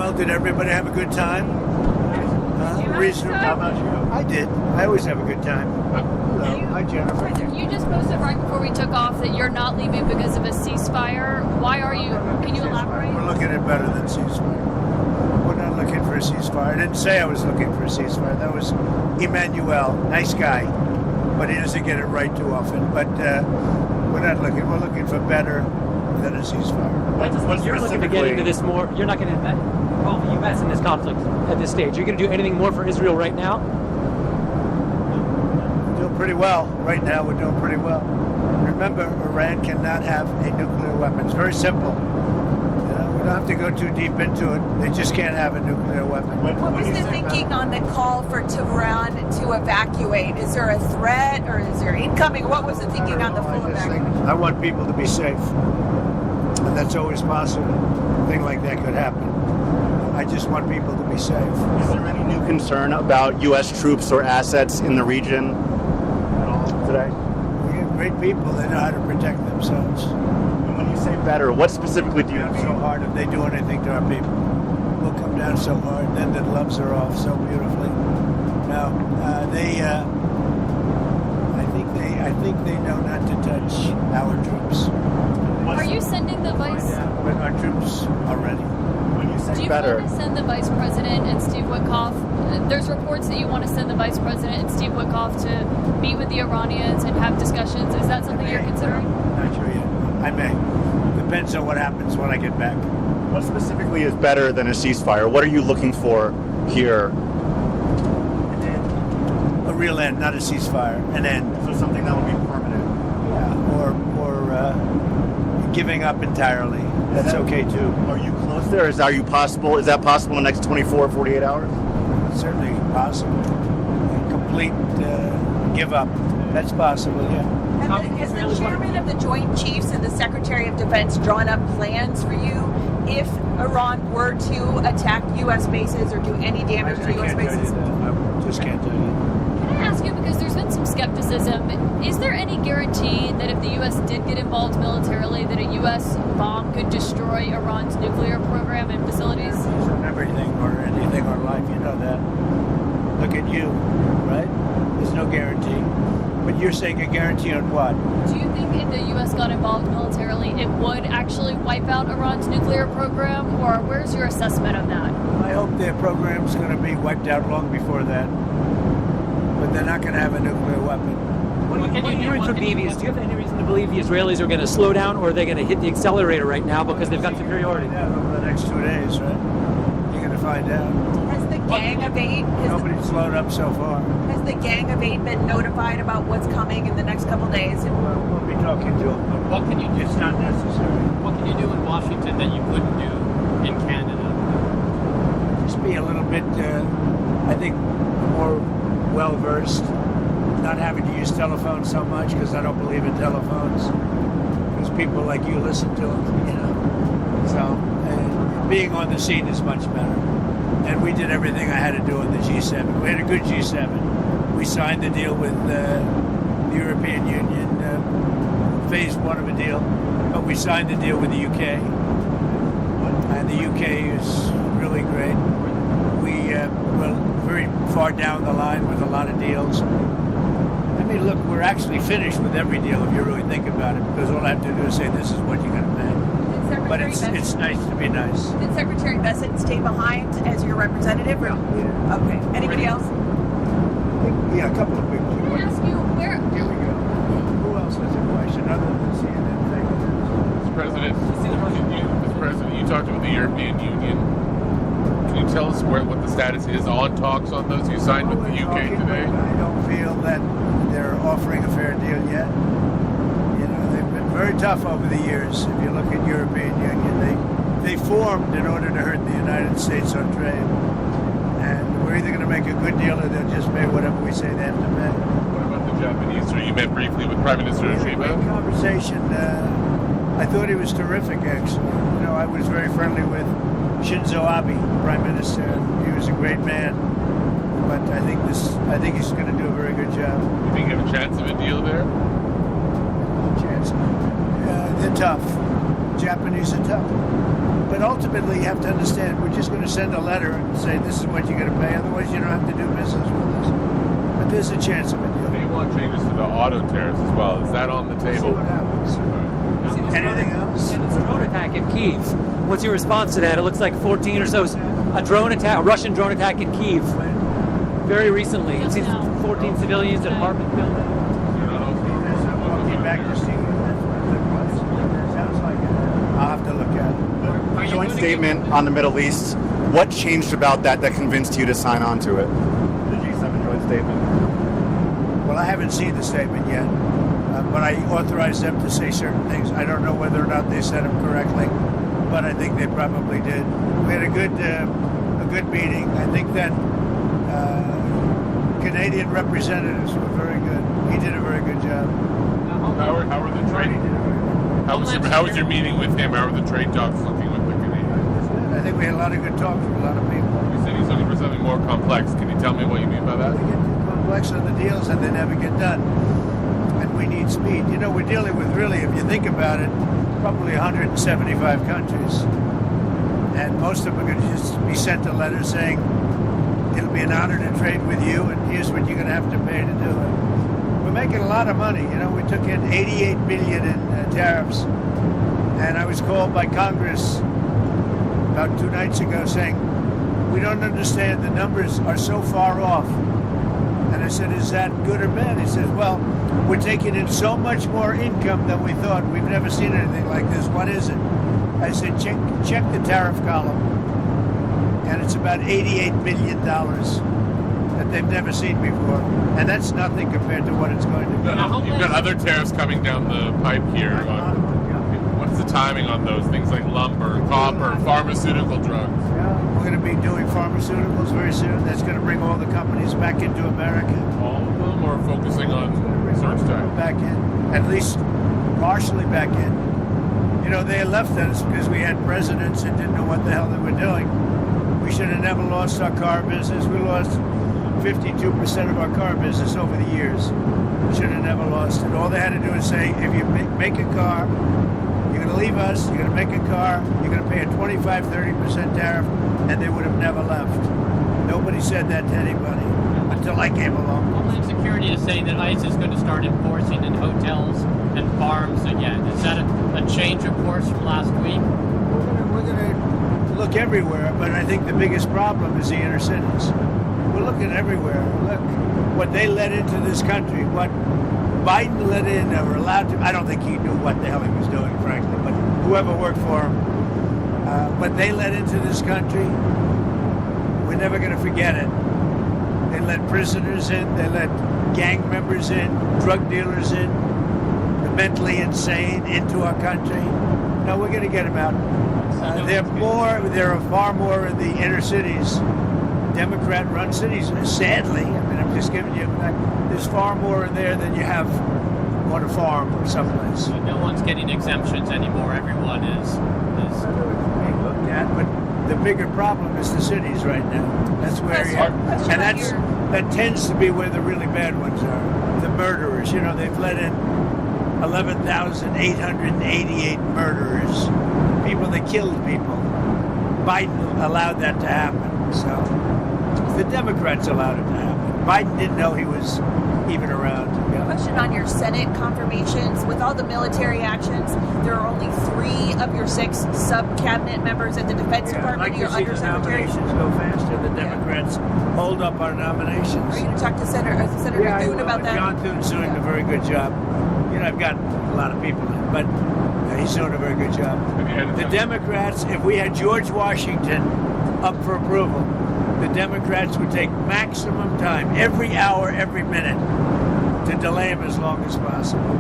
well. Did everybody have a good time? Reasonable. How about you? I did. I always have a good time. Hello. Hi, Jennifer. You just posted right before we took off that you're not leaving because of a ceasefire. Why are you? Can you elaborate? We're looking at better than ceasefire. We're not looking for a ceasefire. I didn't say I was looking for a ceasefire. That was Emmanuel. Nice guy. But he doesn't get it right too often. But we're not looking. We're looking for better than a ceasefire. You're looking to get into this more. You're not going to involve the U.S. in this conflict at this stage. You're going to do anything more for Israel right now? We're doing pretty well. Right now, we're doing pretty well. Remember, Iran cannot have a nuclear weapon. It's very simple. We don't have to go too deep into it. They just can't have a nuclear weapon. What was the thinking on the call for Tehran to evacuate? Is there a threat or is there incoming? What was the thinking on the full evacuation? I want people to be safe. And that's always possible. A thing like that could happen. I just want people to be safe. Is there any new concern about U.S. troops or assets in the region at all today? We have great people. They know how to protect themselves. And when you say better, what specifically do you mean? So hard if they do anything to our people. We'll come down so hard, then the gloves are off so beautifully. No, I think they know not to touch our troops. Are you sending the vice? But our troops are ready. When you Do say you better, want to send the vice president and Steve Witkoff? There's reports that you want to send the vice president and Steve Witkoff to meet with the Iranians and have discussions. Is that something you're considering? Not sure yet. I may. Depends on what happens when I get back. what specifically is better than a ceasefire? What are you looking for here? A real end, not a ceasefire. An end. So something that will be permanent. Yeah. Or giving up entirely. That's okay too. Are you close there? Is that possible in the next 24, 48 hours? It's certainly possible. A complete give up. That's possible, yeah. Has the chairman of the Joint Chiefs and the Secretary of Defense drawn up plans for you if Iran were to attack U.S. bases or do any damage to U.S. bases? I just can't tell you. Can I ask you, because there's been some skepticism, is there any guarantee that if the U.S. did get involved militarily, that a U.S. bomb could destroy Iran's nuclear program and facilities? Everything or anything or life, you know that. Look at you, right? There's no guarantee. But you're saying a guarantee on what? Do you think if the U.S. got involved militarily, it would actually wipe out Iran's nuclear program? Or where's your assessment of that? I hope their program's going to be wiped out long before that. But they're not going to have a nuclear weapon. What can you do for Davies? Do you have any reason to believe the Israelis are going to slow down, or are they going to hit the accelerator right now because they've got superiority? Yeah, over the next 2 days, right? You're going to find out. Has the Gang of Eight? Nobody's slowed up so far. Has the Gang of Eight been notified about what's coming in the next couple days? We'll be talking to them. But What can you do? it's not necessary. What can you do in Washington that you couldn't do in Canada? Just be a little bit, I think, more well-versed. Not having to use telephones so much because I don't believe in telephones. Because people like you listen to them, you know. So being on the scene is much better. And we did everything I had to do in the G7. We had a good G7. We signed the deal with the European Union, phase one of a deal. But we signed the deal with the UK. And the UK is really great. We're very far down the line with a lot of deals. I mean, look, we're actually finished with every deal if you really think about it, because all I have to do is say this is what you're going to pay. But it's nice to be nice. Did Secretary Bessent stay behind as your representative? Or? Yeah. Okay. Anybody else? Yeah, a couple of people. Can I ask you, where... Here we go. Who else has a question other than CNN? Mr. President, you talked with the European Union. Can you tell us what the status is on talks on those you signed with the UK today? I don't feel that they're offering a fair deal yet. You know, they've been very tough over the years. If you look at European Union, they formed in order to hurt the United States on trade. And we're either going to make a good deal or they'll just pay whatever we say they have to pay. What about the Japanese? So you met briefly with Prime Minister Great Shiba? conversation. I thought he was terrific, actually. You know, I was very friendly with Shinzo Abe, Prime Minister. He was a great man. But I think he's going to do a very good job. You think you have a chance of a deal there? Chance. They're tough. Japanese are tough. But also ultimately, you have to understand, we're just going to send a letter and say, this is what you're going to pay. Otherwise, you don't have to do business with us. But there's a chance of a deal. They want changes to the auto tariffs as well. Is that on the See table? what happens. Anything else? And it's a drone attack in Kyiv. What's your response to that? It looks like 14 or so, a drone attack, a Russian drone attack in Kyiv. Very recently. It Just seems now. 14 civilians, an apartment building. Walking back to see you. Sounds like it. I'll have to look at it. Joint statement on the Middle East. What changed about that convinced you to sign on to it? The G7 joint statement. Well, I haven't seen the statement yet, but I authorized them to say certain things. I don't know whether or not they said them correctly, but I think they probably did. We had a good meeting. I think that Canadian representatives were very good. He did a very good job. How are the trade? He did a very good How was your meeting with him? How are the trade talks looking with the Canadians? job. I think we had a lot of good talks with a lot of people. You said he's looking for something more complex. Can you tell me what you mean by that? They get too complex on the deals and they never get done. And we need speed. You know, we're dealing with really, if you think about it, probably 175 countries. And most of them are going to just be sent a letter saying, it'll be an honor to trade with you and here's what you're going to have to pay to do it. We're making a lot of money. You know, we took in $88 billion in tariffs. And I was called by Congress about 2 nights ago saying, we don't understand, the numbers are so far off. And I said, is that good or bad? He says, well, we're taking in so much more income than we thought. We've never seen anything like this. What is it? I said, check the tariff column. And it's about $88 billion that they've never seen before. And that's nothing compared to what it's going to be. You've got other tariffs coming down the pipe here. What's the timing on those? Things like lumber, copper, pharmaceutical drugs. Yeah, we're going to be doing pharmaceuticals very soon. That's going to bring all the companies back into America. All of them are focusing on research time. Back in, at least partially back in. You know, they left us because we had presidents that didn't know what the hell they were doing. We should have never lost our car business. We lost 52% of our car business over the years. We should have never lost it. All they had to do is say, if you make a car, you're going to leave us, you're going to make a car, you're going to pay a 25-30% tariff, and they would have never left. Nobody said that to anybody until I came along. Homeland Security is saying that ICE is going to start enforcing in hotels and farms again. Is that a change of course from last week? We're going to look everywhere, but I think the biggest problem is the inner cities. We're looking everywhere. Look, what they let into this country, what Biden let in or allowed to, I don't think he knew what the hell he was doing, frankly, but whoever worked for him, what they let into this country, we're never going to forget it. They let prisoners in, they let gang members in, drug dealers in, the mentally insane into our country. No, we're going to get them out. There are far more in the inner cities, Democrat-run cities. Sadly, I mean, I'm just giving you a fact. There's far more in there than you have on a farm or someplace. So no one's getting exemptions anymore. Everyone is. Being looked at, but the bigger problem is the cities right now. That's where you have, and that tends to be where the really bad ones are. The murderers. You know, they've let in 11,888 murderers. People that killed people. Biden allowed that to happen. So the Democrats allowed it to happen. Biden didn't know he was even around. Yeah. Question on your Senate confirmations. With all the military actions, there are only 3 of your 6 sub-cabinet members at the Defense I'd Department. like to Your see the undersecretary. nominations go faster. The Democrats hold up our nominations. Are you going to talk to Senator Thune about that? John Thune's doing a very good job. You know, I've got a lot of people in, but he's doing a very good job. The Democrats, if we had George Washington up for approval, the Democrats would take maximum time, every hour, every minute, to delay him as long as possible.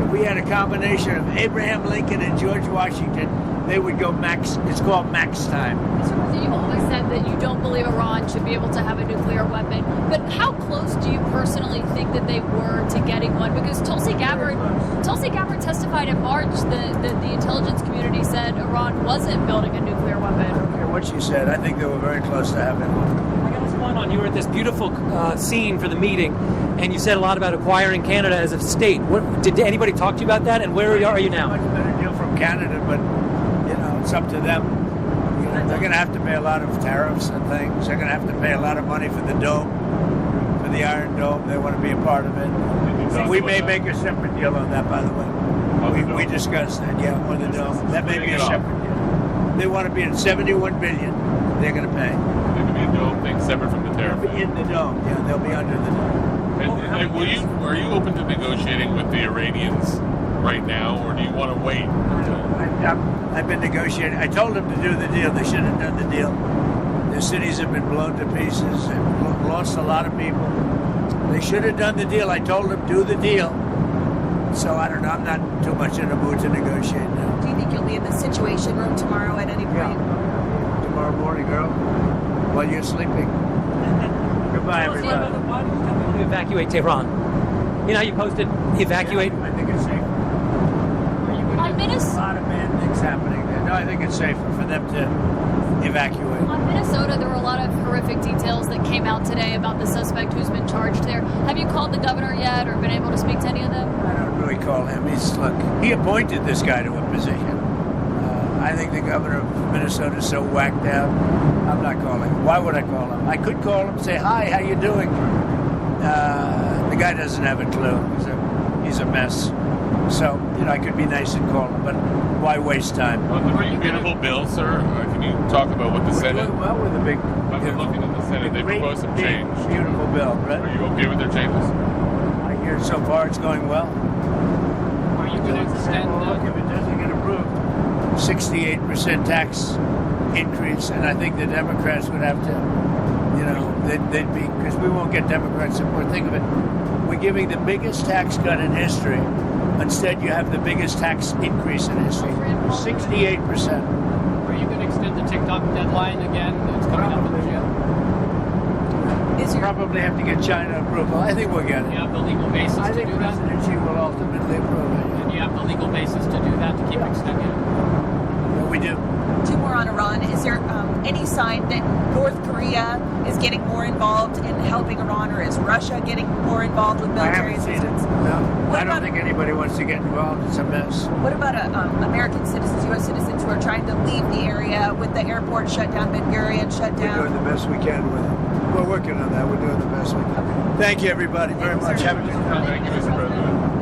If we had a combination of Abraham Lincoln and George Washington, they would go max. It's called max time. Mr. President, you've always said that you don't believe Iran should be able to have a nuclear weapon. But how close do you personally think that they were to getting one? Because Tulsi Gabbard testified in March that the intelligence community said Iran wasn't building a nuclear weapon. I don't care what she said. I think they were very close to having one. I got what's going on. You were at this beautiful scene for the meeting, and you said a lot about acquiring Canada as a state. Did anybody talk to you about that? And where are you now? Much better deal from Canada, but you know, it's up to them. They're going to have to pay a lot of tariffs and things. They're going to have to pay a lot of money for the dome, for the Iron Dome. They want to be a part of it. We may make a separate deal on that, by the way. We discussed that, yeah, on the dome. That may be a separate deal. They want to be at $71 billion. They're going to pay. There could be a dome thing separate from the tariff. They'll be in the dome. Yeah, they'll be under the dome. And are you open to negotiating with the Iranians right now, or do you want to wait? I've been negotiating. I told them to do the deal. They should have done the deal. Their cities have been blown to pieces. They've lost a lot of people. They should have done the deal. I told them do the deal. So I don't know. I'm not too much in a mood to negotiate now. Do you think you'll be in the Situation Room tomorrow at any point? Yeah. Tomorrow morning, girl, while you're sleeping. Goodbye, everybody. To evacuate Tehran. You know how you posted evacuate? Yeah, I think it's safe. On A Minnesota, lot of bad things happening there. No, I think it's safer for them to evacuate. on Minnesota, there were a lot of horrific details that came out today about the suspect who's been charged there. Have you called the governor yet, or been able to speak to any of them? I don't really call him. He appointed this guy to a position. I think the governor of Minnesota is so whacked out. I'm not calling him. Why would I call him? I could call him, say, hi, how you doing? The guy doesn't have a clue. He's a mess. So, I could be nice and call him, but why waste time? On the big beautiful bill, sir, can you talk about what the We're Senate? doing well with the big. I've been looking at the Senate. They great, proposed some big, change. Beautiful bill, Are right? you okay with their changes? I hear so far it's going well. Are you going to extend Well, look, if it doesn't get approved, 68% tax increase, and I think the Democrats would have to, they'd be, because we won't get Democrat support. Think of it. We're giving the biggest tax cut in history. Instead, you have the biggest tax increase in history. 68%. Are you going to extend the TikTok deadline again? It's coming up in June. Probably have to get China approval. I think we'll get Do it. you have the legal basis I to think do that? President Xi will ultimately approve it. And you have the legal basis to do that, to keep extending it? Yeah, we do. Two more on Iran. Is there any sign that North Korea is getting more involved in helping Iran, or is Russia getting more involved with I military haven't seen it. assistance? No, What I don't about- think anybody wants to get involved. It's a mess. What about American citizens, U.S. citizens who are trying to leave the area with the airport shut down, Ben Gurion shut We're doing down? the best we can with it. We're working on that. We're doing the best we can. Thank you, everybody, very much. Have a good night. Thank you, Mr. President.